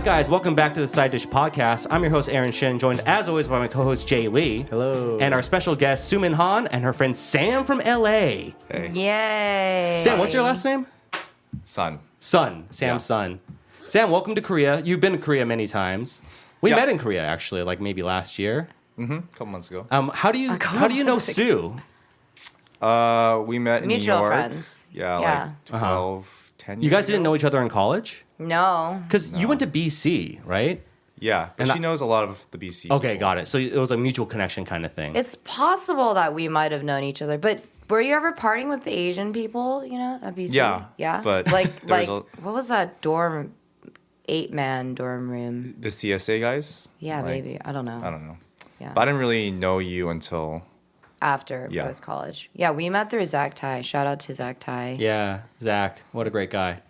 guys, welcome back to the Side Dish Podcast. I'm your host, Aaron Shin, joined as always by my co-host, Jay Lee. Hello. And our special guest, Sumin Han, and her friend Sam from LA. Hey. Yay. Sam, what's your last name? Sun. Sun. Sam Sun. Sam, welcome to Korea. You've been to Korea many times. We met in Korea, actually, like maybe last year. Mm-hmm. A couple months ago. How do you know Sue? We met in Mutual New York. friends. Yeah, Yeah. like 12, 10 years You guys ago. didn't know each other in college? No. Because you went to BC, right? Yeah, but And she knows a lot of the BC Okay, people. got it. So it was a mutual connection kind of thing. It's possible that we might have known each other, but were you ever partying with the Asian people, at BC? Yeah, Yeah? but like there was what was that dorm, 8-man dorm room? The CSA guys? Yeah, Like, maybe. I don't know. I don't know. Yeah. But I didn't really know you until... After Yeah. post college. Yeah, we met through Zach Tai. Shout out to Zach Tai. Yeah, Zach. What a great guy.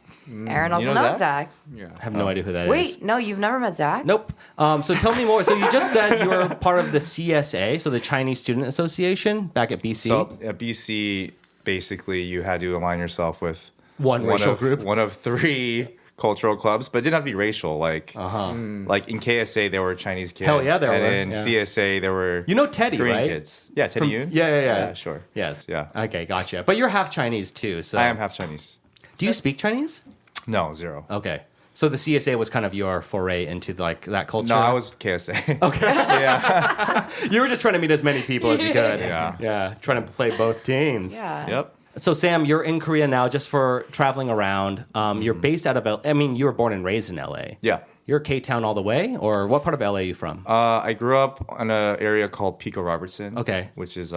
Aaron also You know knows Zach? Zach. Yeah. I have no idea who that is. Wait, no, you've never met Zach? Nope. So tell me more. So you just said you were part of the CSA, so the Chinese Student Association, back at BC. So at BC, basically, you had to align yourself with... One racial of, group? One of 3 cultural clubs, but it didn't have to be racial. Like in KSA, there were Chinese kids. Hell yeah, there and were, in yeah. CSA, there were You know Teddy, Korean right? kids. Yeah, Teddy Yoon. Yeah, sure. Yes. Yeah. Okay, gotcha. But you're half Chinese too, so I am half Chinese. Do you speak Chinese? No, 0. Okay. So the CSA was kind of your foray into like that culture. No, I was KSA. Okay. Yeah. You were just trying to meet as many people as you could. Yeah. Yeah. Trying to play both teams. Yeah. Yep. So Sam, you're in Korea now just for traveling around. You're based out of I mean, you were born and raised in LA. Yeah. You're K-Town all the way, or what part of LA are you from? I grew up in an area called Pico Robertson. Okay. Which is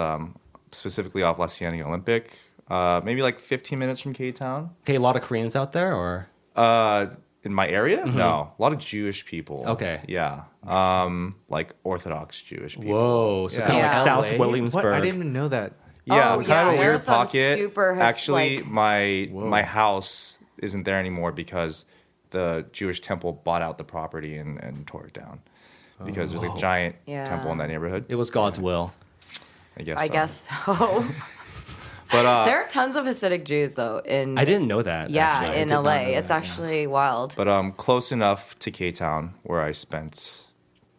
specifically off La Cienega Olympic. Maybe like 15 minutes from K-Town. Okay, a lot of Koreans out there, or In my area? No. A lot of Jewish people. Okay. Yeah. Like Orthodox Jewish people. whoa, so Yeah. kind of like Yeah. South LA? Williamsburg. What? I didn't even know that. Yeah, Oh, kind yeah, of a weird there's some pocket. super Actually, like- my house isn't there anymore because the Jewish temple bought out the property and tore it down. Because there's a giant Yeah. temple in that neighborhood. It was God's will. I guess. I so. guess so. But There are tons of Hasidic Jews, though, in I didn't know that. yeah, actually. in did not LA. know It's that, actually wild. close enough to K-Town where I spent,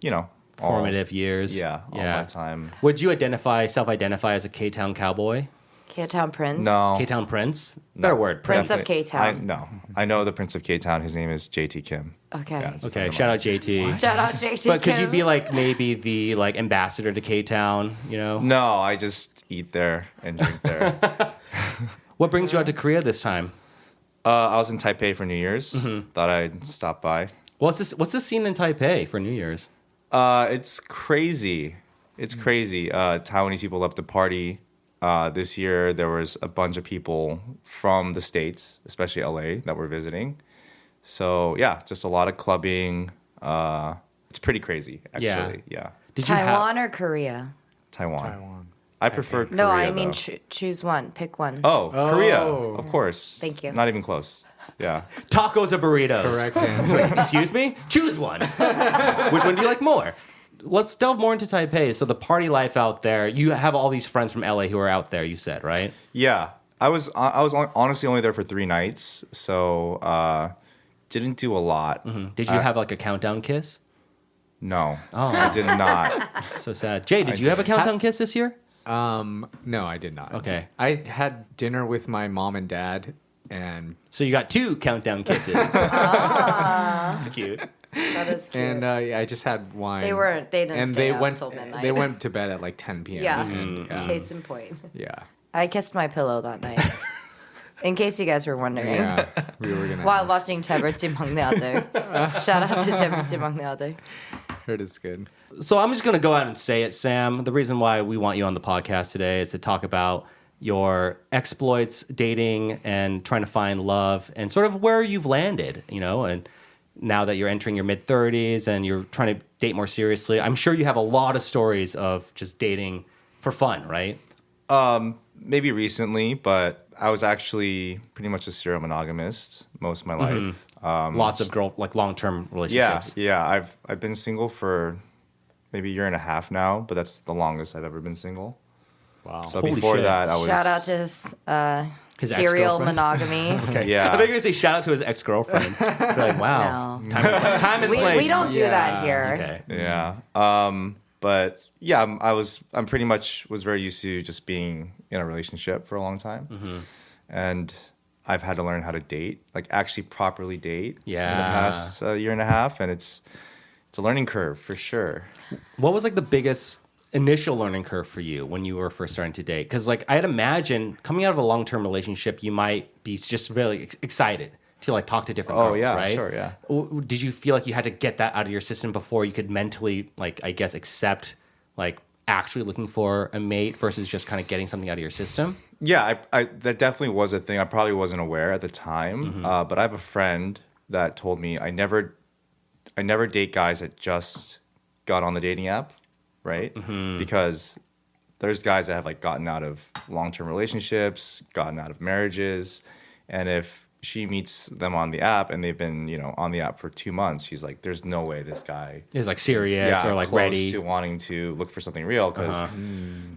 all- Formative years. Yeah, all my time. Would you self-identify as a K-Town cowboy? K-Town Prince. No. K-Town Prince? No. Better word, Prince Prince. of K-Town. No, I know the Prince of K-Town. His name is JT Kim. Okay. Yeah, it's a Okay, friend of shout mine. out JT. Shout out JT. But could you Kim. be like maybe the like ambassador to K-Town, No, I just eat there and drink there. What brings you out to Korea this time? I was in Taipei for New Year's. Mm-hmm. Thought I'd stop by. What's this scene in Taipei for New Year's? It's crazy. It's crazy. Taiwanese people love to party. This year, there was a bunch of people from the States, especially LA, that were visiting. So, yeah, just a lot of clubbing. It's pretty crazy, actually. Yeah. Did you Taiwan or Korea? Taiwan. I prefer Korea, No, I mean though. choose one. Pick one. Oh, Korea. Oh. Of course. Thank you. Not even close. Yeah. tacos or burritos? Correct answer. Excuse me? Choose one. Which one do you like more? Let's delve more into Taipei. So the party life out there, you have all these friends from LA who are out there, you said, right? Yeah. I was honestly only there for 3 nights, so didn't do a lot. Did you have like a countdown kiss? No. Oh. I did not. So sad. Jay, did you have a countdown kiss this year? No, I did not. Okay. I had dinner with my mom and dad, and So you got 2 countdown kisses. That's cute. That is cute. I just had wine. They didn't and stay they up went till midnight. They went to bed at like 10 p.m. Yeah. And, Case in point. yeah. I kissed my pillow that night. In case you guys were wondering. Yeah. We were gonna. While watching 태블집 막내 아들. Shout out to 태블집 막내 아들. Heard it's good. So I'm just going to go out and say it, Sam. The reason why we want you on the podcast today is to talk about your exploits, dating, and trying to find love, and sort of where you've landed, and now that you're entering your mid-30s and you're trying to date more seriously. I'm sure you have a lot of stories of just dating for fun, right? Maybe recently, but I was actually pretty much a serial monogamist most of my life. Lots of long-term Yeah, relationships. yeah. I've been single for maybe a year and a half now, but that's the longest I've ever been single. Wow. So Holy before shit. that, I was Shout out to His serial ex-girlfriend? monogamy. Yeah. I think you're gonna say shout out to his ex-girlfriend. Be like, wow. No. Time and place. We don't do that here. Okay. Yeah. But yeah, I'm pretty much was very used to just being in a relationship for a long time. And I've had to learn how to date, like actually properly date in the past year and a half. And it's a learning curve for sure. What was like the biggest initial learning curve for you when you were first starting to date? Because like I'd imagine coming out of a long-term relationship, you might be just really excited to like talk to different girls, yeah, right? sure, yeah. Did you feel like you had to get that out of your system before you could mentally, like, I guess, accept like actually looking for a mate versus just kind of getting something out of your system? Yeah, I that definitely was a thing. I probably wasn't aware at the time, but I have a friend that told me I never date guys that just got on the dating app, right? Because there's guys that have like gotten out of long-term relationships, gotten out of marriages, and if she meets them on the app and they've been, on the app for 2 months, she's like, there's no way this guy Is like serious or like close ready to wanting to look for something real. Because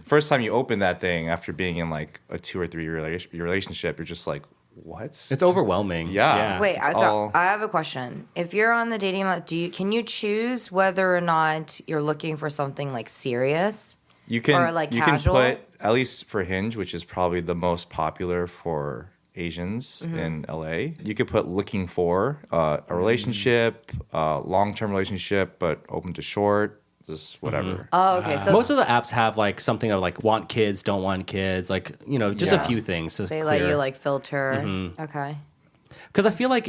first time you open that thing after being in like a 2 or 3 year relationship, you're just like, what? It's overwhelming. Yeah. Wait, It's so all- I have a question. If you're on the dating app, can you choose whether or not you're looking for something like serious? You can Or, like, you casual? can put, at least for Hinge, which is probably the most popular for Asians Mm-hmm. in LA. You could put looking for a relationship, long-term relationship, but open to short, just whatever. Oh, okay. So Most of the apps have like something of like want kids, don't want kids, like, just a Yeah. few things. To they let clear. you like filter. Mm-hmm. Okay. Because I feel like,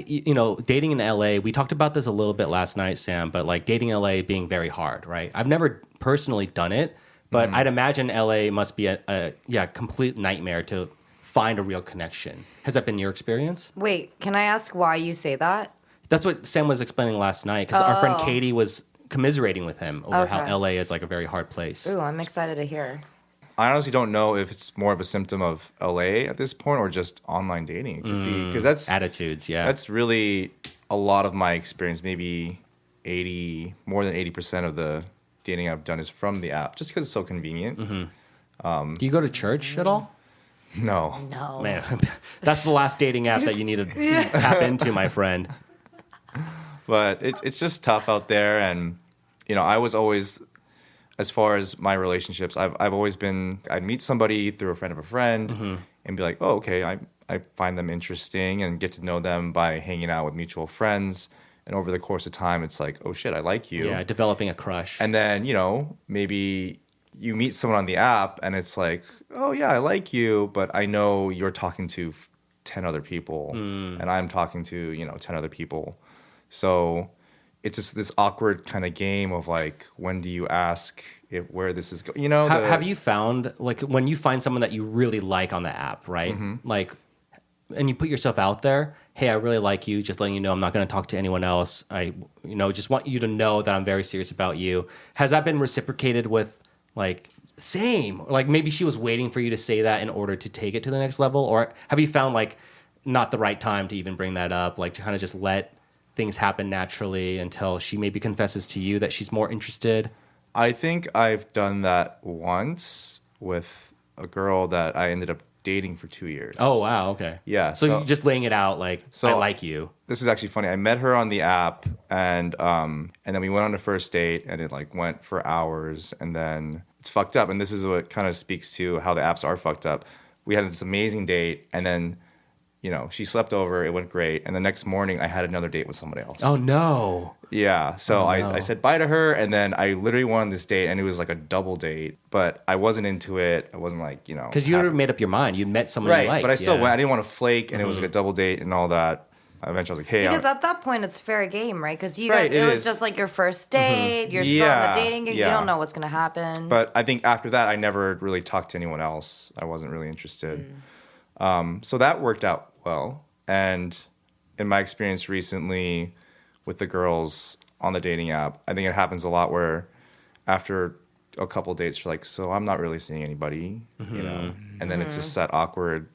dating in LA, we talked about this a little bit last night, Sam, but like dating in LA being very hard, right? I've never personally done it, but I'd imagine LA must be a complete nightmare to find a real connection. Has that been your experience? Wait, can I ask why you say that? That's what Sam was explaining last night because our friend Oh. Katie was commiserating with him over how Okay. LA is like a very hard place. Ooh, I'm excited to hear. I honestly don't know if it's more of a symptom of LA at this point or just online dating. It could be because Attitudes, yeah. that's really a lot of my experience. Maybe more than 80% of the dating I've done is from the app, just because it's so convenient. Do you go to church at all? No, No. Man, that's the last dating app that you need to tap into, my friend. but it's just tough out there, and I was always, as far as my relationships, I've always been, I'd meet somebody through a friend of a friend and be like, oh, okay, I find them interesting and get to know them by hanging out with mutual friends. And over the course of time, it's like, oh shit, I like you. Yeah, developing a crush. And then, maybe you meet someone on the app and it's like, oh yeah, I like you, but I know you're talking to 10 other people and I'm talking to, 10 other people. So it's just this awkward kind of game of like, when do you ask where this is going? Have you found, like, when you find someone that you really like on the app, right? Like, and you put yourself out there, hey, I really like you, just letting you know I'm not going to talk to anyone else. I, just want you to know that I'm very serious about you. Has that been reciprocated with, like, same? Like, maybe she was waiting for you to say that in order to take it to the next level? Or have you found, like, not the right time to even bring that up? Like, to kind of just let things happen naturally until she maybe confesses to you that she's more interested? I think I've done that once with a girl that I ended up dating for 2 years. Oh, wow, okay. Yeah, So, so- you're just laying it out, like, So- I like you. This is actually funny. I met her on the app, and then we went on a first date, and it like went for hours, and then it's fucked up. And this is what kind of speaks to how the apps are fucked up. We had this amazing date, and then she slept over. It went great, and the next morning I had another date with somebody else. Oh, no. Yeah. So no. I said bye to her, and then I literally went on this date, and it was like a double date, but I wasn't into it. I wasn't like Because you already made up your mind. You met someone right. you liked. But I still yeah. went. I didn't want to flake, and it was like a double date and all that. Eventually, I was like, hey, Because at that point, it's fair game, right? Because you Right, guys, it it was is. just like your first date. You're still in Yeah, the dating game. You yeah. don't know what's going to happen. But I think after that, I never really talked to anyone else. I wasn't really interested. So that worked out well. And in my experience recently with the girls on the dating app, I think it happens a lot where after a couple dates, you're like, so I'm not really seeing anybody, and then it's just that awkward.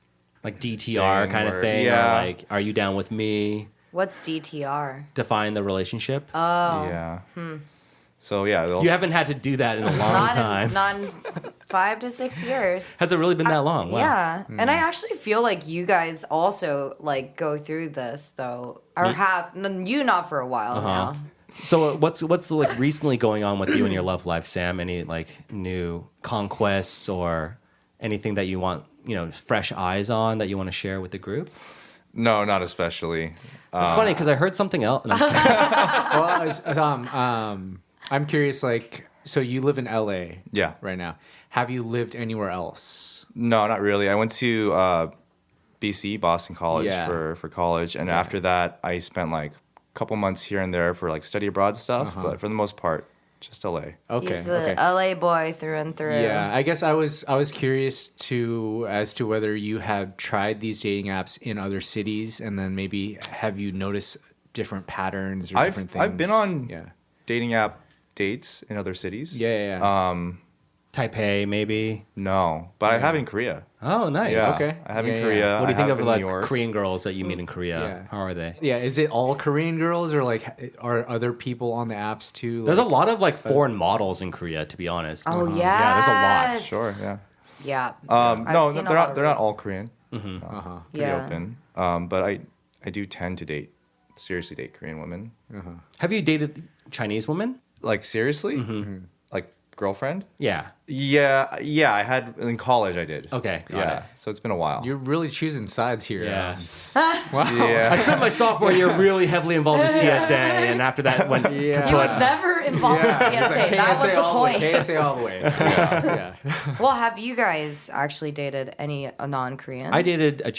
Like DTR Thing kind of where- thing. yeah. Or like, are you down with me? What's DTR? Define the relationship. Oh, Yeah. So yeah, You haven't had to do that in a long time. Not in 5 to 6 years. Has it really been that long? Wow. Yeah, and I actually feel like you guys also like go through this though, or you not for a while now. So what's like recently going on with you in your love life, Sam? Any like new conquests or anything that you want, fresh eyes on that you want to share with the group? No, not especially. It's funny because I heard something else. No, I'm just kidding. Well, I'm curious. Like, so you live in LA, Yeah. right now. Have you lived anywhere else? No, not really. I went to BC, Boston College, Yeah. for college, and after that, I spent like a couple months here and there for like study abroad stuff. But for the most part, just LA. Okay. He's okay. a LA boy through and through. Yeah, I guess I was curious as to whether you have tried these dating apps in other cities, and then maybe have you noticed different patterns or different things? I've been on yeah. dating app dates in other cities. Yeah. Taipei, maybe. No, but I have in Korea. Oh, nice. Yeah, Okay. I have Yeah, in yeah. Korea. What do you I think have of in like New York. Korean girls that you meet in Korea? Yeah. How are they? Yeah, is it all Korean girls or like are other people on the apps too? There's a like, lot of like foreign models in Korea, to be honest. Oh yeah. Yeah, there's a lot. Sure, yeah. Yeah. No, seen a they're lot not. of They're not all Korean. Mm-hmm. Pretty Yeah. open. But I do tend to seriously date Korean women. Have you dated Chinese women? Like seriously, Mm-hmm. like girlfriend. Yeah. Yeah. I had in college. I did. Okay. Got Yeah. it. So it's been a while. You're really choosing sides here. Yeah. Wow. I Yeah. spent my sophomore year really heavily involved in CSA, and after that went. Yeah. He was never involved in CSA. That was the all the way. point. KSA all the way. Yeah. Well, have you guys actually dated a non-Korean? I dated a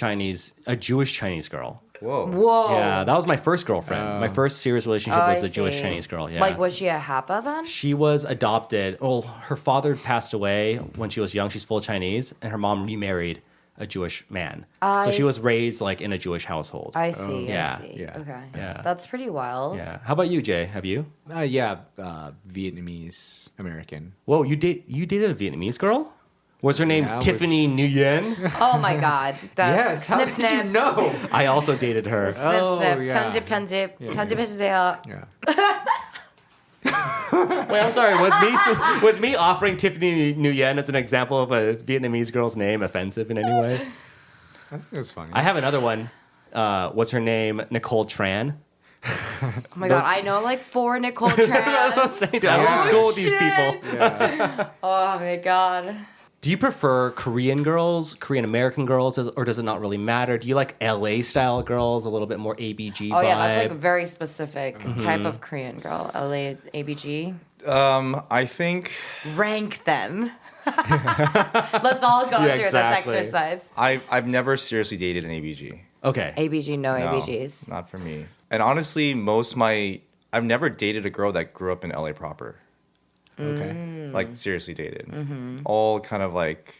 Jewish Chinese girl. Whoa. Whoa. Yeah, that was my first girlfriend. My first serious relationship Oh, was I a Jewish see. Chinese girl. Yeah. Like, was she a Hapa then? She was adopted. Well, her father passed away when she was young. She's full Chinese, and her mom remarried a Jewish man. So she was raised like in a Jewish household. I see. Yeah. I see. Yeah. Okay. Yeah. That's pretty wild. Yeah. How about you, Jay? Have you? Vietnamese American. Whoa, you dated a Vietnamese girl? Was her name Yeah, Tiffany Nguyen? Oh my God. That's How snip did snip. you know? I also dated her. Snip Oh, snip. yeah. 편집 편집. 편집해주세요. Yeah. Wait, I'm sorry. Was me offering Tiffany Nguyen as an example of a Vietnamese girl's name offensive in any way? It was funny. I have another one. What's her name? Nicole Tran. Oh my God. I know like 4 Nicole That's what I'm Tran. saying. Dude. I went to school with these people. Yeah. Oh my God. Do you prefer Korean girls, Korean American girls, or does it not really matter? Do you like LA style girls, a little bit more ABG vibe? Oh yeah, that's like a very specific type of Korean girl. LA ABG. I think Rank them. Let's all go Yeah, through exactly. this exercise. I've never seriously dated an ABG. Okay. ABG, no No, ABGs. not for me. And honestly, I've never dated a girl that grew up in LA proper. Okay. Like seriously dated. All kind of like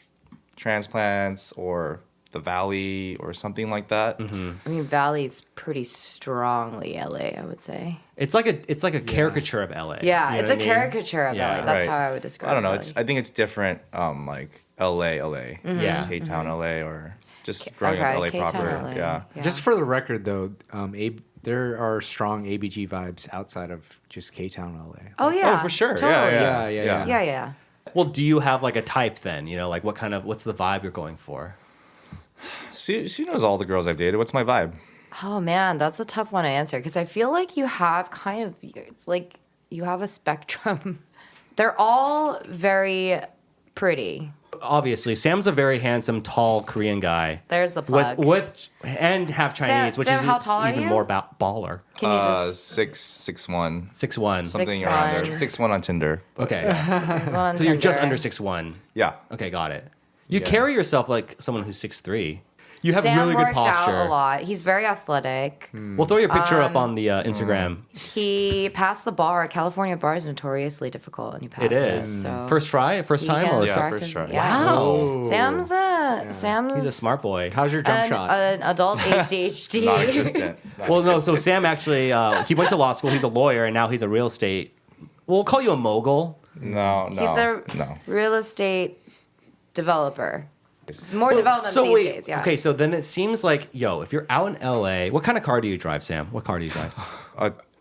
transplants or the Valley or something like that. I mean, Valley's pretty strongly LA, I would say. It's like a caricature of LA. Yeah, You know it's a what I mean? caricature of Yeah. LA. That's Right. how I would describe it. I don't know. Valley. I think it's different. Like LA, Yeah. K-Town, LA, or just growing Okay, up LA K-Town, proper. LA. Yeah. Just for the record, though, there are strong ABG vibes outside of just K-Town, LA. Oh yeah, Oh, for sure. Totally. Yeah. Yeah. Well, do you have like a type then? You know, like what's the vibe you're going for? She knows all the girls I've dated. What's my vibe? Oh man, that's a tough one to answer because I feel like you have kind of it's like you have a spectrum. They're all very pretty. Obviously, Sam's a very handsome, tall Korean guy. There's the plug. And half Chinese, which Sam, is how tall are even you? more baller. Can you just 6'1", 6'1". something around there. 6'1". 6'1" on Tinder. Okay. this is one on So you're just Tinder. under 6'1". Yeah. Okay, got it. You carry yourself like someone who's 6'3". You have Sam really good works posture. out a lot. He's very athletic. We'll throw your picture up on the Instagram. He passed the bar. California bar is notoriously difficult, and he passed It it. is. So First try? First he time? can Or Yeah, practice- first try. Yeah. Wow. Sam's He's a smart boy. How's your jump shot? an adult ADHD. Non-existent. Well, no, so Sam actually, he went to law school. He's a lawyer, and now he's a real estate. We'll call you a mogul. No. He's a No. real estate developer. More development So these wait, days, yeah. okay, so then it seems like, if you're out in LA, what kind of car do you drive, Sam? What car do you drive?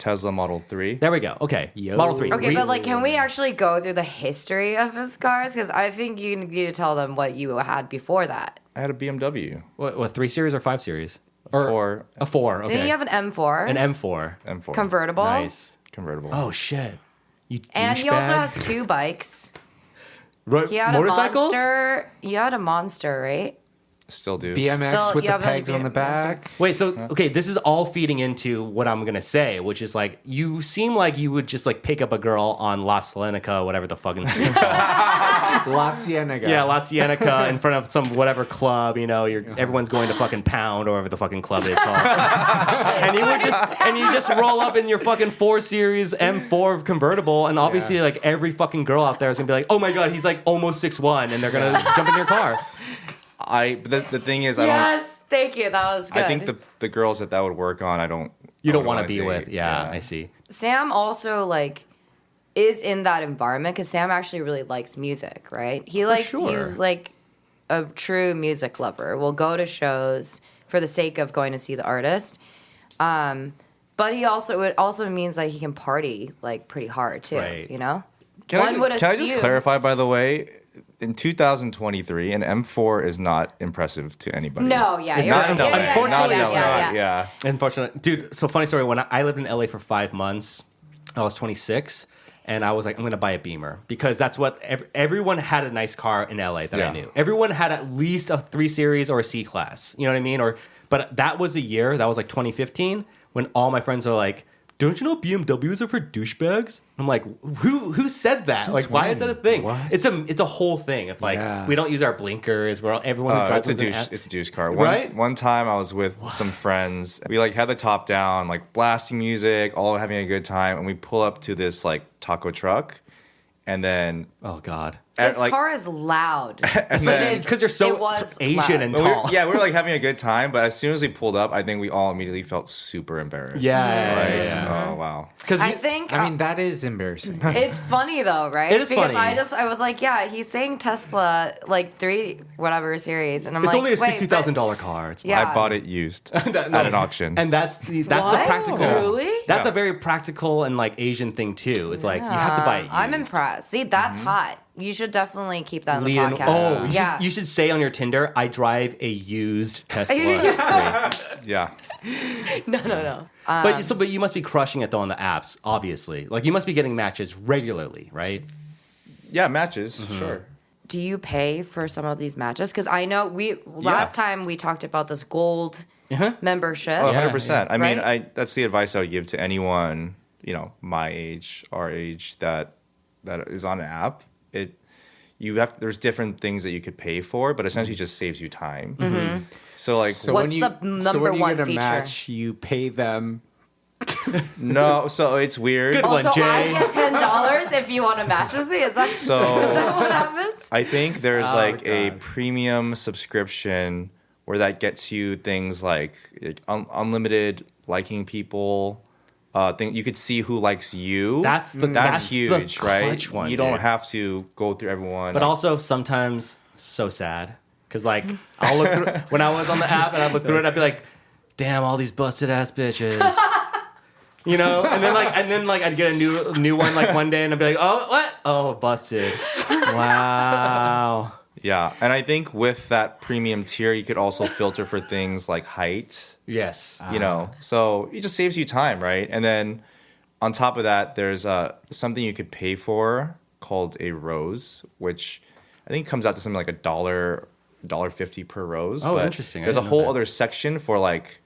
Tesla Model 3. There we go. Okay. Yo. Model 3. Okay, but like, can we actually go through the history of his cars? Because I think you need to tell them what you had before that. I had a BMW. What 3 Series or 5 Series? Or A 4. Okay. Didn't you have an M4? An M4. M4. Convertible? Nice. Convertible. Oh shit. You And he also douchebag. has 2 bikes. Ro- He had motorcycles? a Monster. You had a Monster, right? Still do. BMX Still, with you the have a pegs on the BMX. back. Wait, so okay, this is all feeding into what I'm gonna say, which is like you seem like you would just like pick up a girl on La Cienega, whatever the fucking street is called. La Cienega. Yeah, La Cienega in front of some whatever club, you know, everyone's going to fucking Pound or whatever the fucking club is called. And you just roll up in your fucking 4 Series M4 convertible, and obviously like every fucking girl out there is gonna be like, oh my god, he's like almost 6'1", and they're gonna jump in your car. But the thing is, I Yes, thank you. That was good. don't. I think the girls that would work on, I don't. You don't I want to wanna be date. with. Yeah, I see. Sam also like is in that environment because Sam actually really likes music, right? He likes sure. he's like a true music lover. Will go to shows for the sake of going to see the artist. But it also means like he can party like pretty hard too. Right. You know? Can One I just assume- clarify, by the way? In 2023, an M4 is not impressive to anybody. No, yeah, It's you're not right. in LA. Yeah, yeah, Not in yeah, LA. yeah, Yeah. Unfortunately, dude. So funny story. When I lived in LA for 5 months, I was 26, and I was like, I'm gonna buy a Beamer because that's what everyone had a nice car in LA that I Yeah. knew. Everyone had at least a 3 Series or a C class. You know what I mean? But that was a year. That was like 2015 when all my friends were like, "Don't you know BMWs are for douchebags?" I'm like, who said that? Like, why is that a thing? What? It's a whole thing. If like Yeah. we don't use our blinkers, everyone who drives It's a is an douche. ass- It's a douche car. Right? One time I was with some friends. We like had the top down, like blasting music, all having a good time, and we pull up to this like taco truck, and then Oh God. This like, car is loud. Especially because you're so It was Asian loud. and But we tall. were, yeah, we were like having a good time, but as soon as we pulled up, I think we all immediately felt super embarrassed. Yeah. Oh wow. Because I think I mean, that is embarrassing. it's funny though, right? It is because funny. I was like, yeah, he's saying Tesla like 3 whatever series, and I'm it's like, only a wait, $60,000 car. It's Yeah. I bought it used That- at an auction. And that's the What? practical. Really? That's Yeah. a very practical and like Asian thing too. It's like you have to buy it used. I'm impressed. See, that's hot. You should definitely keep that in the Lead in- podcast. oh, yeah. you should say on your Tinder, I drive a used Tesla. yeah. no. But you must be crushing it though on the apps, obviously. Like you must be getting matches regularly, right? Yeah, matches, Mm-hmm. sure. Do you pay for some of these matches? Because I know last time we talked about this gold membership. Oh, Yeah, 100%. I mean, Right? that's the advice I would give to anyone, my age, our age that is on an app. There's different things that you could pay for, but essentially just saves you time. Mm-hmm. So like What's the number one get a feature? match, you pay them. no, so it's weird. Good Oh, one, so Jay. I get $10 if you want to match with me? Is that So what happens? I think there's Oh, like a God. premium subscription where that gets you things like unlimited liking people. You could see who likes you. That's That's huge, the right? clutch one, you don't dude. have to go through everyone. But also sometimes so sad because like I'll look through when I was on the app and I'd look through it, I'd be like, damn, all these busted ass bitches. And then I'd get a new one like one day and I'd be like, oh, what? Oh, busted. Wow. yeah, and I think with that premium tier, you could also filter for things like height. Yes. So it just saves you time, right? And then on top of that, there's something you could pay for called a rose, which I think comes out to something like $1.50 per rose. Oh, but interesting. I There's a didn't know whole that. other section for like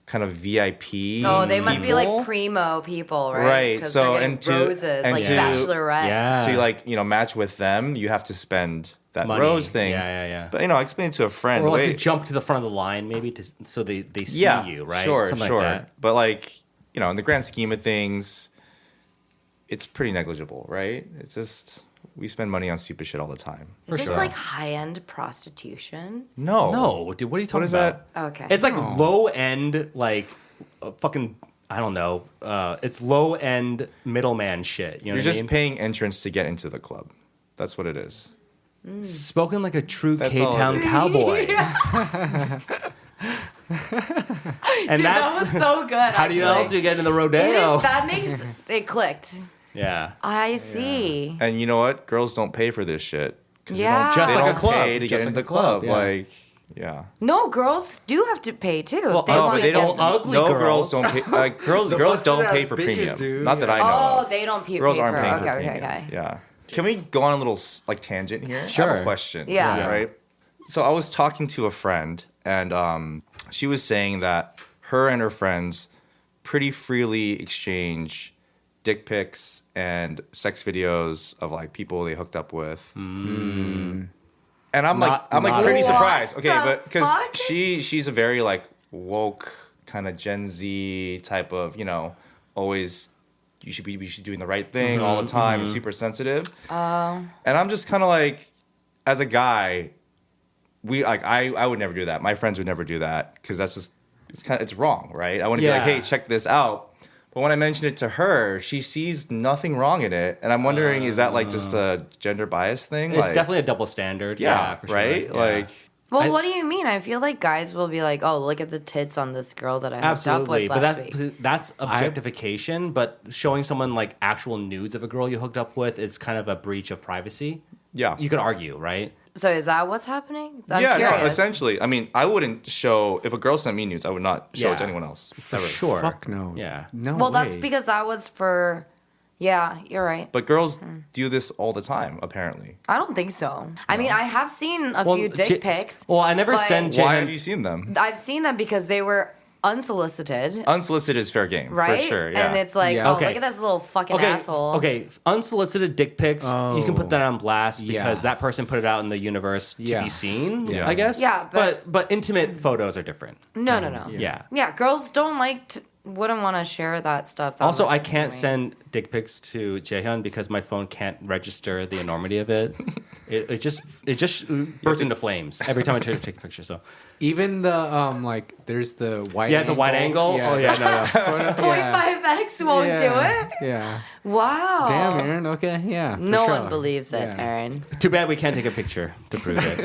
kind of VIP. Oh, they must be like people. primo people, right? Right, 'Cause so- they're getting and to- roses, and like to- bachelorette. Yeah. To like match with them, you have to spend that Money. rose thing. Yeah. But I explained it to a friend. Or like Wait, to jump to the front of the line maybe so they see yeah, you, right? Sure, Something sure. like that. But like in the grand scheme of things, it's pretty negligible, right? It's just we spend money on stupid shit all the time. Is this sure. like high-end prostitution? No, No, dude, what are you talking What is about? that? Okay. It's like low end, like fucking. I don't know. It's low end middleman shit. You know You're what just I mean? paying entrance to get into the club. That's what it is. Spoken like a true That's K-Town all it is. cowboy. And Dude, that's that was so good. how do you else do you get in the rodeo? That makes it clicked. Yeah. I see. And you know what? Girls don't pay for this shit. 'Cause Yeah. Just They like a don't club. pay to Just get like into a the club. club, yeah. Like, yeah. No, girls do have to pay too. Well, if they no, wanna but they get- don't. ugly no girls. girls don't pay. Girls busted don't ass pay for bitches premium. do, Not that yeah. I know. Oh, of. they don't pay. Girls pay aren't for, paying okay, for okay, premium. okay. Yeah. Can we go on a little like tangent here? I have Sure. a question. Yeah. Right. So I was talking to a friend, and she was saying that her and her friends pretty freely exchange dick pics and sex videos of like people they hooked up with. And I'm Not like pretty a- surprised. What Okay, the but because fuck? she's a very like woke kind of Gen Z type of, always you should be doing the right thing all the time, super sensitive. And I'm just kind of like, as a guy, I would never do that. My friends would never do that because that's just it's wrong, right? I want to be like, Yeah. hey, check this out. But when I mention it to her, she sees nothing wrong in it, and I'm wondering, is that like just a gender bias thing? It's Like, definitely a double standard. yeah, For sure. right. Yeah. Like, Well, I- what do you mean? I feel like guys will be like, "Oh, look at the tits on this girl that I hooked absolutely, up but with last week." that's objectification. But showing someone like actual nudes of a girl you hooked up with is kind of a breach of privacy. yeah, You could argue, right? So is that what's happening? I'm yeah, no, curious. essentially. I mean, I wouldn't show if a girl sent me nudes. I would not show it to Yeah. anyone else. For Ever. sure. Fuck no. Yeah. No. Well, that's way. because that was for. Yeah, you're right. But girls do this all the time, apparently. I don't think so. I mean, I have seen a Well, few dick J- pics. well, I never but send Why Jaden- have you seen them? I've seen them because they were unsolicited, Unsolicited is fair game, right? for sure. Yeah. And it's like, Yeah. oh, Okay. look at this little fucking asshole. Okay, unsolicited dick pics, you can put that on blast because Yeah. that person put it out in the universe to Yeah. be seen, Yeah. I guess. Yeah, but intimate photos are different. No. Yeah. Yeah, girls don't wouldn't want to share that stuff. That Also, much I can't anyway. send dick pics to Jaehyun because my phone can't register the enormity of it. it just bursts into flames every time I try to take a picture. So Even the like, there's the wide. yeah, the wide angle. Oh yeah, no. 0.5x won't do it. Yeah. Wow. Damn, Aaron. Okay. Yeah. for No sure. one believes it, Yeah. Aaron. Too bad we can't take a picture to prove it.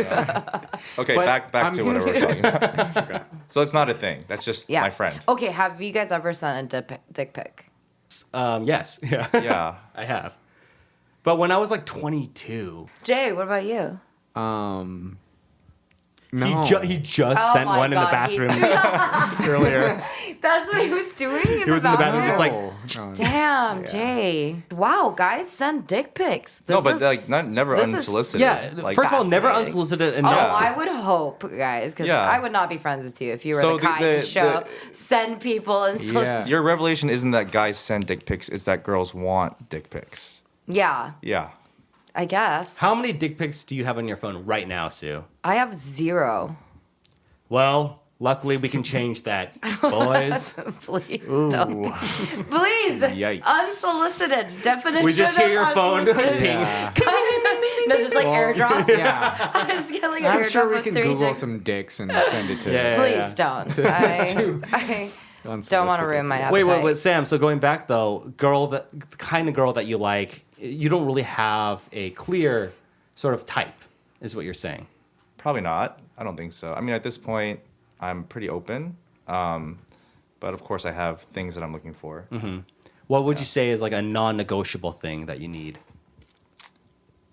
Okay, But back I'm- to whatever we're talking about. So it's not a thing. That's just Yeah. my friend. Okay, have you guys ever sent a dick pic? Yes, yeah, Yeah. I have. But when I was like 22, Jay, what about you? No. he just Oh sent my one in the God, he- bathroom earlier. That's what he was doing. He was in the bathroom just like, No. Damn, Yeah. Jay. Wow, guys send dick pics. No, This but is- like never this is- unsolicited. yeah. Like, First of all, never fascinating. unsolicited, and Oh, not I would hope, guys, because Yeah. I would not be friends with you if you were So the kind the- to show send people and so Yeah. your revelation isn't that guys send dick pics; it's that girls want dick pics. yeah, Yeah. I guess. How many dick pics do you have on your phone right now, Sue? I have 0. Well, luckily we can change that, boys. Please don't. Please, Yikes. unsolicited definition. We just hear of your phone unsolicited. ping. Yeah. No, just like airdrop. Yeah. I just get like an I'm airdrop sure we with can 3 Google dicks. some dicks and send it to. Yeah. Please don't. I don't want to ruin my appetite. Wait, Sam. So going back though, the kind of girl that you like, you don't really have a clear sort of type, is what you're saying. Probably not. I don't think so. I mean, at this point, I'm pretty open. But of course, I have things that I'm looking for. What would you say is like a non-negotiable thing that you need?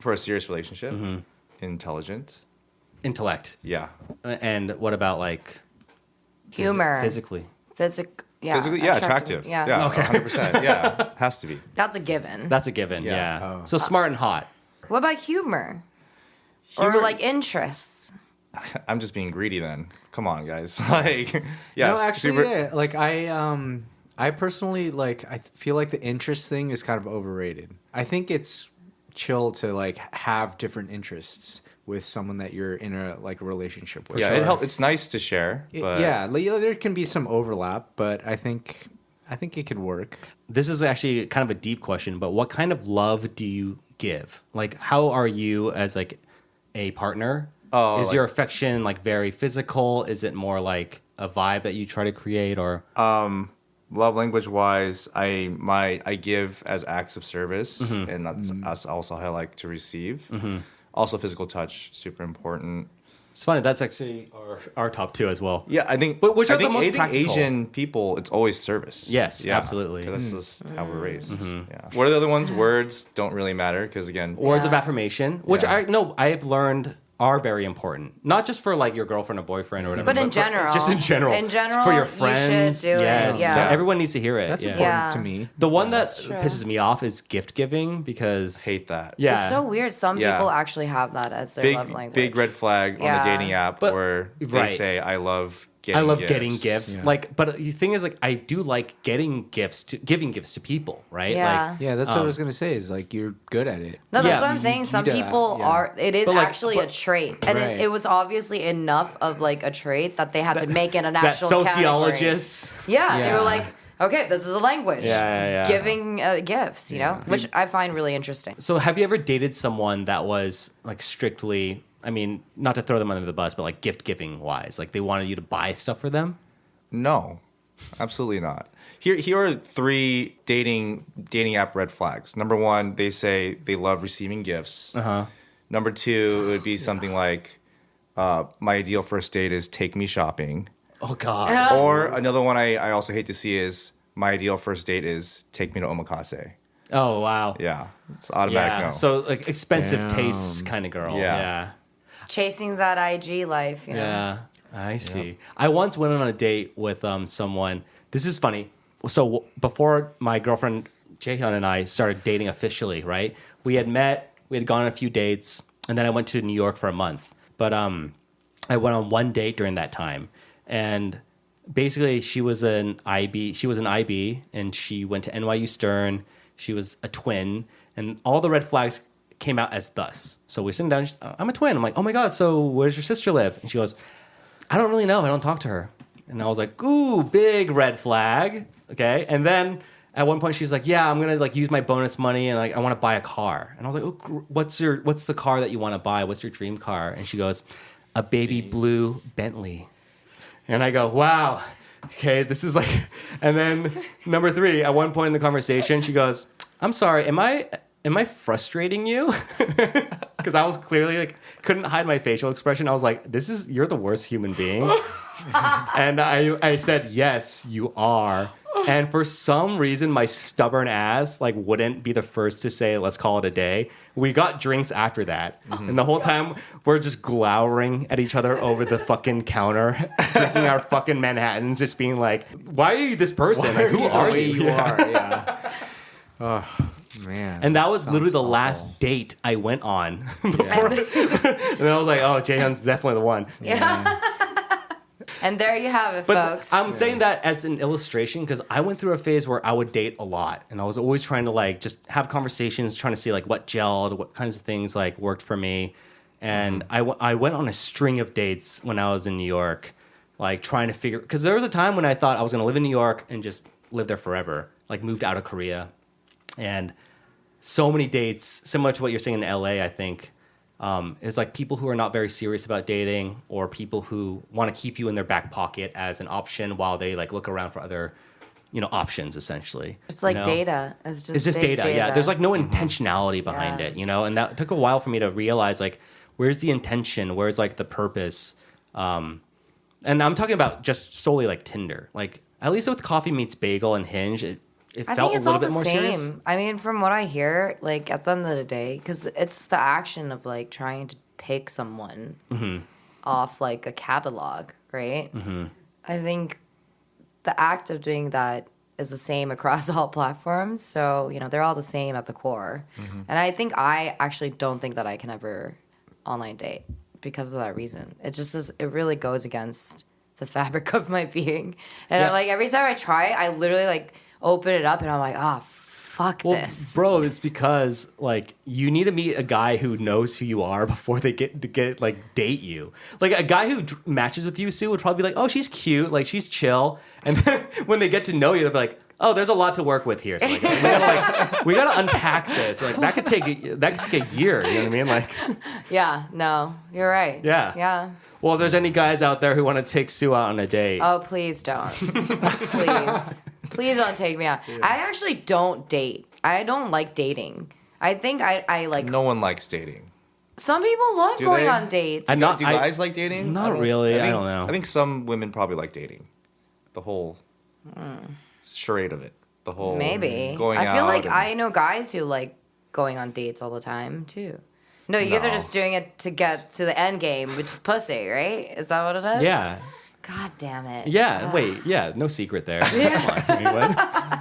For a serious relationship, intelligent. Intellect. Yeah. And what about like Humor. physically? Yeah. Physically, yeah, attractive. Yeah. Yeah, Okay. 100%. Yeah, has to be. That's a given. That's a given. Yeah. Yeah. Oh. So smart and hot. What about humor? Or Humor- like interests? I'm just being greedy then. Come on, guys. Like, yes. No, actually, super- yeah. Like I personally like. I feel like the interest thing is kind of overrated. I think it's chill to like have different interests with someone that you're in a like relationship with. Yeah, it helps. It's nice to share. But Yeah, like, there can be some overlap, but I think it could work. This is actually kind of a deep question, but what kind of love do you give? Like, how are you as like a partner? Oh, is like- your affection like very physical? Is it more like a vibe that you try to create, or love language wise, I give as acts of service, and that's also how I like to receive. Also, physical touch, super important. It's funny. That's actually our top 2 as well. Yeah, I think. But which are I think, the most I think practical? Asian people, it's always service. Yes, absolutely. 'Cause that's just how we're raised. Yeah. What are the other ones? Words don't really matter because again, Words of Yeah. affirmation, which Yeah. I have learned are very important. Not just for like your girlfriend or boyfriend or whatever, But in for- general. just in general. In general, for your you should friends. do it, Yes. yeah. Everyone needs to hear it. That's yeah. important Yeah. to me. The one that true. pisses me off is gift giving because hate that. yeah, It's so weird. Some Yeah. people actually have that as their Big love language. big red flag on Yeah. the dating app But- where they right. say I love getting I love gifts. getting gifts. Yeah. Like, but the thing is, like, I do like giving gifts to people, right? Yeah. Like, Yeah, that's what I was gonna say. Is like you're good at it. No, that's Yeah. what I'm saying. Some do that, people yeah. are. It is But, like, actually a trait, and Right. it was obviously enough of like a trait that they had to make it an that actual sociologists. category. Yeah, they Yeah. were like, okay, this is a language. Yeah. Giving gifts, you know, which I find really interesting. So, have you ever dated someone that was like strictly? I mean, not to throw them under the bus, but like gift giving wise, like they wanted you to buy stuff for them. No, absolutely not. Here are 3 dating app red flags. Number 1, they say they love receiving gifts. Number 2, it would be something like, my ideal first date is take me shopping. Oh God. Or another one I also hate to see is my ideal first date is take me to Omakase. Oh wow. Yeah, it's automatic Yeah. no. So like expensive Damn. tastes kind of girl. Yeah. Yeah. Chasing that IG life, you know. Yeah, I see. I once went on a date with someone. This is funny. So before my girlfriend Jaehyun and I started dating officially, right? We had met, we had gone on a few dates, and then I went to New York for a month. But I went on one date during that time, and basically she was an IB. She was an IB, and she went to NYU Stern. She was a twin, and all the red flags came out as thus. So we're sitting down. She's, I'm a twin. I'm like, oh my God. So where does your sister live? And she goes, I don't really know. I don't talk to her. And I was like, ooh, big red flag. Okay. And then at one point she's like, yeah, I'm gonna like use my bonus money and like I want to buy a car. And I was like, oh, what's the car that you want to buy? What's your dream car? And she goes, a baby blue Bentley. And I go, wow. Okay, this is like. And then number 3, at one point in the conversation, she goes, I'm sorry, am I frustrating you? Because I was clearly like couldn't hide my facial expression. I was like, you're the worst human being. And I said, yes, you are. And for some reason, my stubborn ass like wouldn't be the first to say, let's call it a day. We got drinks after that. And the whole time we're just glowering at each other over the fucking counter, drinking our fucking Manhattans, just being like, why are you this person? Like, who are you? You are. Yeah. Oh man. And that was Sounds literally the awful. last date I went on. And then I was like, oh, Jaehyun's definitely the one. And there you have it, But folks. I'm saying that as an illustration because I went through a phase where I would date a lot. And I was always trying to like just have conversations, trying to see like what gelled, what kinds of things like worked for me. And I went on a string of dates when I was in New York, like trying to figure, because there was a time when I thought I was going to live in New York and just live there forever, like moved out of Korea. And so many dates, similar to what you're saying in LA, I think, is like people who are not very serious about dating or people who want to keep you in their back pocket as an option while they like look around for other, options essentially. it's like you know? data. It's just It's just big data. Yeah. There's like no intentionality behind Yeah. it, and that took a while for me to realize like, where's the intention? Where's like the purpose? And I'm talking about just solely like Tinder. Like at least with Coffee Meets Bagel and Hinge, it I felt think a it's little all bit the more same. serious. I mean, from what I hear, like at the end of the day, because it's the action of like trying to pick someone off like a catalog, right? I think the act of doing that is the same across all platforms. So, they're all the same at the core. And I think I actually don't think that I can ever online date because of that reason. It just is, it really goes against the fabric of my being. And Yeah. I'm like, every time I try, I literally like open it up and I'm like, fuck Well, this. bro, it's because like you need to meet a guy who knows who you are before they get like date you. Like a guy who matches with you, Sue, would probably be like, "Oh, she's cute, like she's chill," and then when they get to know you, they'll be like, "Oh, there's a lot to work with here. So like, we gotta unpack this. Like that could take a year. You know what I mean? Like, Yeah, no, you're right. Yeah. Yeah. well, if there's any guys out there who want to take Sue out on a date, Oh, please don't. Please. Please don't take me out. I actually don't date. I don't like dating. I think I like. No one likes dating. Some people love Do going they? on dates. I'm not. Do guys like dating? Not really. I think, don't know. I think some women probably like dating. The whole charade of it. The whole Maybe. going I feel out like and- I know guys who like going on dates all the time too. No, you guys are No. just doing it to get to the end game, which is pussy, right? Is that what it is? Yeah. God damn it. Yeah. Wait. Yeah. No secret there. Come on. I mean, what?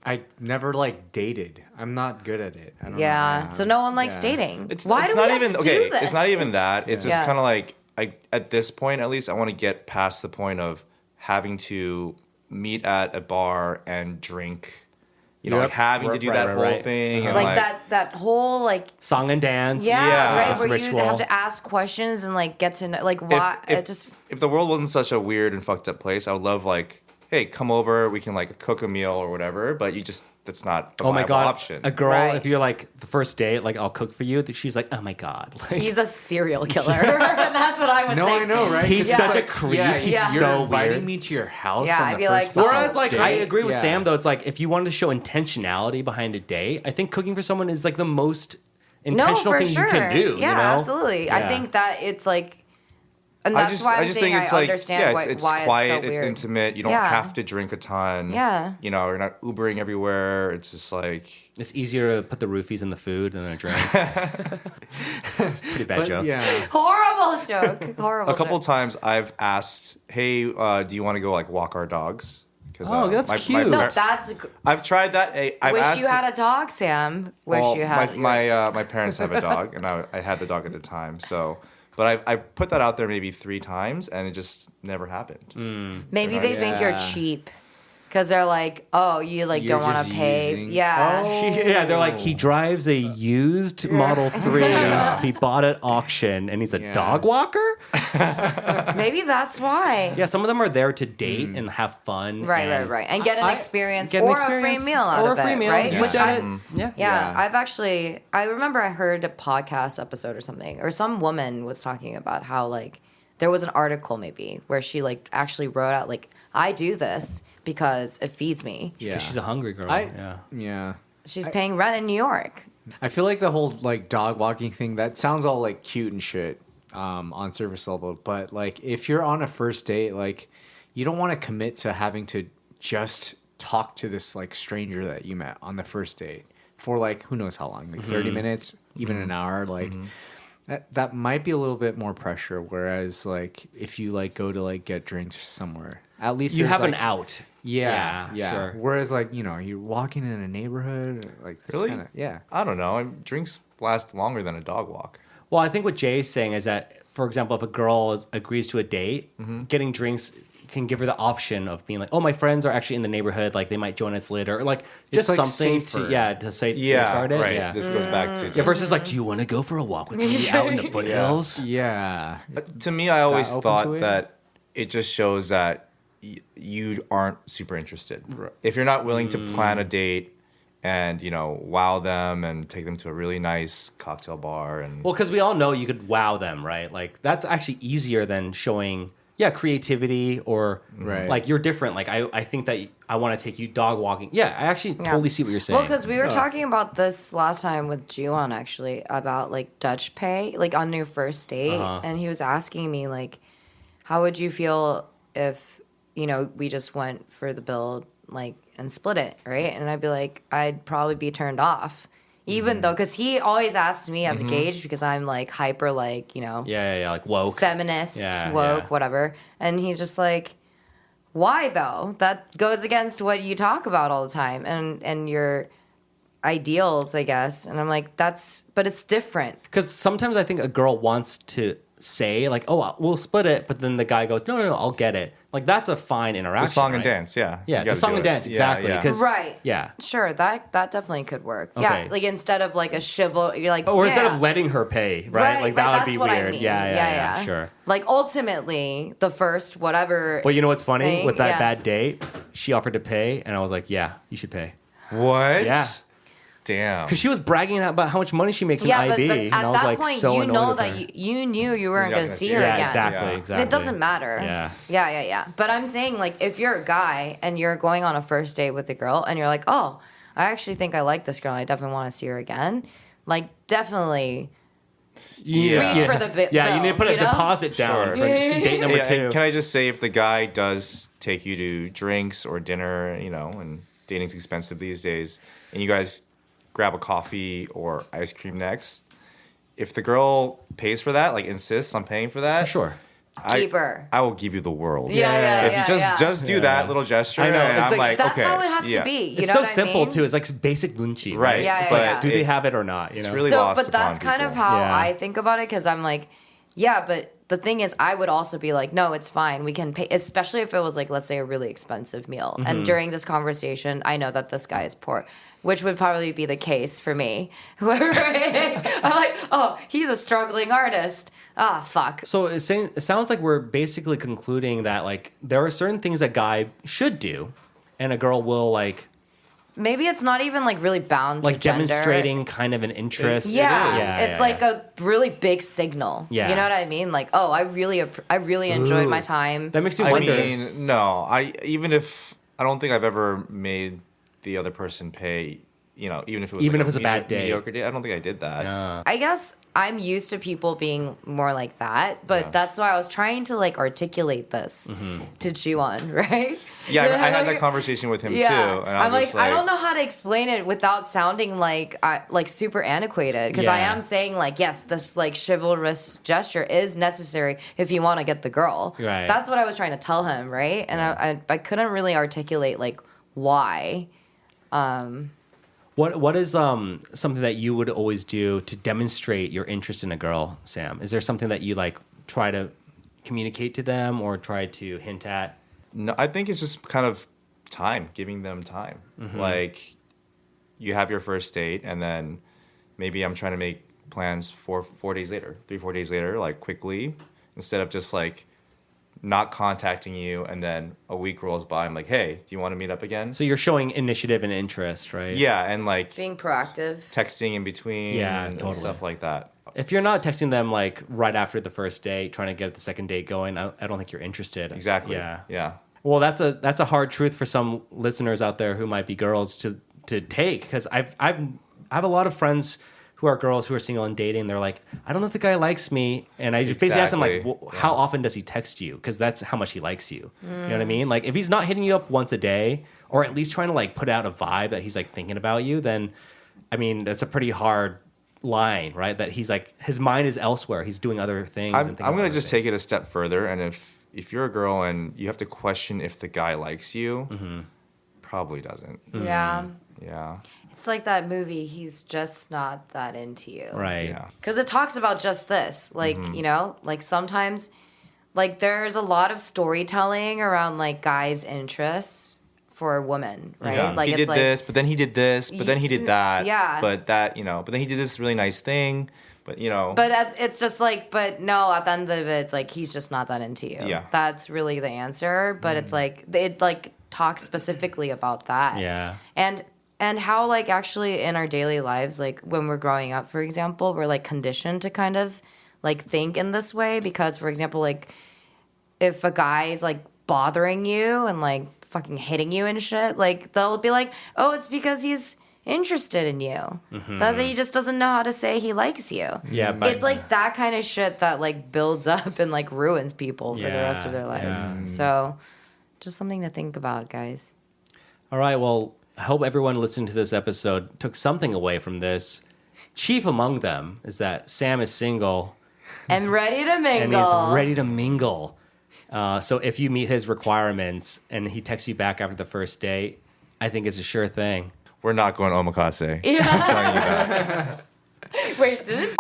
I never like dated. I'm not good at it. I don't know Yeah. how. So no one likes Yeah. dating. It's Why it's do not we have even to okay. do this? It's not even that. It's just Yeah. kind of like at this point at least I want to get past the point of having to meet at a bar and drink. You know, Yep. like having to do Right, that right, whole right. thing and like that whole like Song and dance. yeah, Yeah. right This where ritual. you have to ask questions and like get to know like why if, it just if the world wasn't such a weird and fucked up place, I would love like, hey, come over, we can like cook a meal or whatever. But that's not a Oh my viable god. option. A girl, Right. if you're like the first date, like I'll cook for you. She's like, oh my god. Like, he's a serial killer. That's what I would No, think. I know, right? He's 'Cause such it's a like, creep. Yeah, He's you're so inviting weird. me to your house. Yeah, on I'd the be first like, fucking Whereas, like, I date? agree with Yeah. Sam though. It's like if you wanted to show intentionality behind a date, I think cooking for someone is like the most intentional for thing sure. you can do. Yeah, you know? absolutely. I Yeah. think that it's like, and that's why I'm saying I understand why it's why quiet, it's so weird. intimate. You don't Yeah. have to drink a ton. Yeah. You know, you're not Ubering everywhere. It's just like It's easier to put the roofies in the food than a drink. Pretty bad But joke. yeah. Horrible joke. Horrible. a couple joke. times I've asked, hey, do you want to go like walk our dogs? Because Oh, that's cute. No, that's. I've tried that. I've Wish asked, you had a dog, Sam. Wish well, you had. my parents have a dog, and I had the dog at the time. So, but I put that out there maybe 3 times, and it just never happened. Maybe they think you're Yeah. cheap. Because they're like, oh, you like You're don't want to just pay. using- Yeah. Oh. They're like, he drives a used Model 3. He bought at auction, and he's a Yeah. dog walker? Maybe that's why. Yeah, some of them are there to date and have fun. Right, and right. And get an experience get an or experience, a free meal out or of a free it, meal. right? You Which said I, it. Yeah. yeah, Yeah. I remember I heard a podcast episode or something, or some woman was talking about how like there was an article maybe where she like actually wrote out like I do this because it feeds me. Yeah. 'Cause she's a hungry girl. Yeah. She's paying rent in New York. I feel like the whole like dog walking thing that sounds all like cute and shit on surface level, but like if you're on a first date, like you don't want to commit to having to just talk to this like stranger that you met on the first date for like who knows how long, like 30 minutes, even an hour, like that might be a little bit more pressure. Whereas like if you like go to like get drinks somewhere, at least You there's, have like, an out. Yeah, sure. Whereas like you're walking in a neighborhood, like this Really? kinda, yeah. I don't know. Drinks last longer than a dog walk. Well, I think what Jay's saying is that, for example, if a girl agrees to a date, getting drinks can give her the option of being like, "Oh, my friends are actually in the neighborhood. Like, they might join us later." Or like just like, something safer. to safeguard it. right. Yeah. This goes back to Yeah, just, versus like, do you want to go for a walk with me out in the foothills? Yeah. to me. I always open to thought it? that it just shows that you aren't super interested. If you're not willing to plan a date and wow them and take them to a really nice cocktail bar and Well, because we all know you could wow them, right? Like that's actually easier than showing, creativity or Right. like you're different. Like I think that I want to take you dog walking. Yeah, I actually totally see what you're saying. Well, because we were talking about this last time with Juan actually about like Dutch pay, like on your first date, and he was asking me like, how would you feel if we just went for the bill like and split it, right? And I'd be like, I'd probably be turned off, even though because he always asks me as a gauge because I'm like hyper like yeah, like woke. feminist, Yeah, woke, yeah. whatever. And he's just like, why though? That goes against what you talk about all the time and your ideals, I guess. And I'm like, but it's different. Because sometimes I think a girl wants to say like, "Oh, we'll split it," but then the guy goes, "No, I'll get it." Like that's a fine interaction. the song and right? dance. Yeah, Yeah, You the gotta song do and it. dance Yeah, exactly. yeah. 'Cause- Right. Yeah. Sure, that definitely could work. Okay. Yeah, like instead of like a chivalry, you're like, Or yeah. instead of letting her pay, right? Like that would that's be what weird. I mean. Yeah, sure. Like ultimately, the first whatever. But you know what's funny? thing, With that yeah. bad date, she offered to pay, and I was like, "Yeah, you should pay," What? Yeah. Damn. because she was bragging about how much money she makes in yeah, IB, but and at I was that like, point, so you annoyed know with that her. you knew you weren't You're not going to gonna see see her her. Yeah, again. exactly, Yeah. exactly. It doesn't matter. Yeah. Yeah. But I'm saying, like, if you're a guy and you're going on a first date with a girl and you're like, oh, I actually think I like this girl. I definitely want to see her again. Like, definitely Yeah. reach for the bill. Yeah, you need to put a you know? deposit down Sure. for date number Yeah, two. and can I just say, if the guy does take you to drinks or dinner, and dating's expensive these days, and you guys grab a coffee or ice cream next, if the girl pays for that, like insists on paying for that, Sure. Keep her. I will give you the world. Yeah. If you just do that little gesture, I know, and it's I'm like- like, That's okay, how it has yeah. to be. You It's know so what I simple mean? too. It's like basic nunchi, Right. Yeah, It's yeah, like, yeah. do they have it or not? You know. really So, lost but that's upon kind of people. how Yeah. I think about it, because I'm like, yeah, but the thing is, I would also be like, no, it's fine. We can pay, especially if it was like, let's say, a really expensive meal. Mm-hmm. And during this conversation, I know that this guy is poor, which would probably be the case for me. I'm like, oh, he's a struggling artist. Ah, fuck. So it sounds like we're basically concluding that like there are certain things that guy should do, and a girl will like Maybe it's not even like really bound to gender. demonstrating kind of an interest. Yeah, is. it's like a really big signal. Yeah. You know what I mean? Like, oh, I really enjoyed my time. That makes you I wonder. mean, no. I don't think I've ever made the other person pay. Even if it was Even like if it's a bad day. mediocre day. I don't think I did that. Yeah. I guess I'm used to people being more like that, but Yeah. that's why I was trying to like articulate this to chew on, right? Yeah, I had that conversation with him too, and I'm I was like, I don't know how to explain it without sounding like super antiquated, because I Yeah. am saying like, yes, this like chivalrous gesture is necessary if you want to get the girl. Right. That's what I was trying to tell him, right? And I couldn't really articulate like why. What is something that you would always do to demonstrate your interest in a girl, Sam? Is there something that you like try to communicate to them or try to hint at? No, I think it's just kind of time, giving them time. Mm-hmm. Like, you have your first date, and then maybe I'm trying to make plans 4 days later, 3-4 days later, like quickly, instead of just like not contacting you, and then a week rolls by. I'm like, hey, do you want to meet up again? So you're showing initiative and interest, right? Yeah, and like Being proactive. texting in between, Yeah, and totally. stuff like that. If you're not texting them like right after the first date, trying to get the second date going, I don't think you're interested. Exactly. Yeah. Yeah. Well, that's a hard truth for some listeners out there who might be girls to take, because I have a lot of friends who are girls who are single and dating. They're like, I don't know if the guy likes me, and I just basically ask them like, Exactly. well, how often does he text you? Because that's how much he likes you. You know what I mean? Like if he's not hitting you up once a day, or at least trying to like put out a vibe that he's like thinking about you, then I mean that's a pretty hard line, right? That he's like his mind is elsewhere. He's doing other things. I'm going to just take it a step further, and if you're a girl and you have to question if the guy likes you, probably doesn't. Yeah. Yeah. It's like that movie, He's Just Not That Into You. right. Yeah. Because it talks about just this. Like, like sometimes, like, there's a lot of storytelling around, like, guys' interests for women, right? Yeah. Like, he it's did like, this, but then he did this, but then he did that. Yeah. But then he did this really nice thing, but it's just like, but no, at the end of it, it's like, he's just not that into you. Yeah. That's really the answer. But it's like, it, like, talks specifically about that. Yeah. And how, like, actually in our daily lives, like, when we're growing up, for example, we're, like, conditioned to kind of, like, think in this way. Because, for example, like, if a guy is, like, bothering you and, like, fucking hitting you and shit, like, they'll be like, oh, it's because he's interested in you. That's he just doesn't know how to say he likes you. Yeah, but It's, like, that kind of shit that, like, builds up and, like, ruins people for the rest of their lives. yeah. So, just something to think about, guys. All right. Well, I hope everyone listening to this episode took something away from this. Chief among them is that Sam is single And ready to mingle. and he's ready to mingle. So if you meet his requirements and he texts you back after the first date, I think it's a sure thing. we're not going to Omakase. Yeah. I'm telling you that. Wait, didn't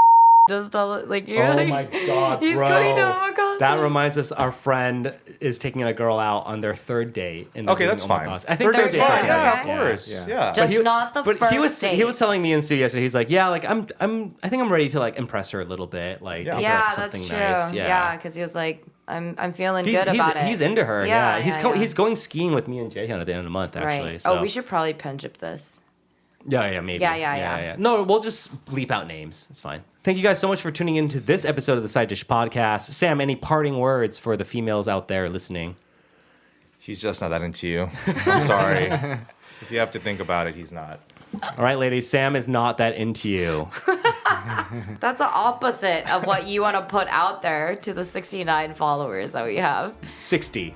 just tell it like you're Oh like, my God, he's bro. going to Omakase. That reminds us, our friend is taking a girl out on their third date. And Okay, doing that's fine. Omakase. I think Third date's date's fine. okay. Yeah, okay. of course. Yeah. Yeah. Just not the but first he was date. telling me and Sue yesterday. He's like, yeah, like I think I'm ready to like impress her a little bit. Like, Yeah. take her Yeah, out to that's something true. nice. Yeah, because he was like, I'm feeling He's, good he's, about it. he's into her. Yeah, Yeah, yeah. he's going skiing with me and Jaehyun at the end of the month. Actually, Right. so. Oh, we should probably penjip this. Yeah, maybe. Yeah. No, we'll just bleep out names. It's fine. Thank you guys so much for tuning into this episode of the Side Dish Podcast. Sam, any parting words for the females out there listening? He's just not that into you. I'm sorry. If you have to think about it, he's not. All right, ladies, Sam is not that into you. That's the opposite of what you want to put out there to the 69 followers that we have. 60.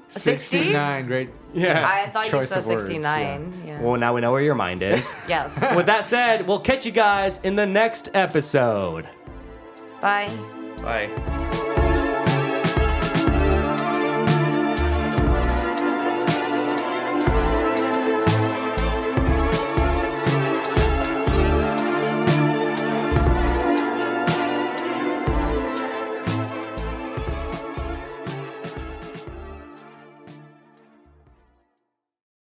60? 69, great. Yeah. I thought you Choice said of words, 69. Yeah. Well, now we know where your mind is. Yes. With that said, we'll catch you guys in the next episode. Bye. Bye.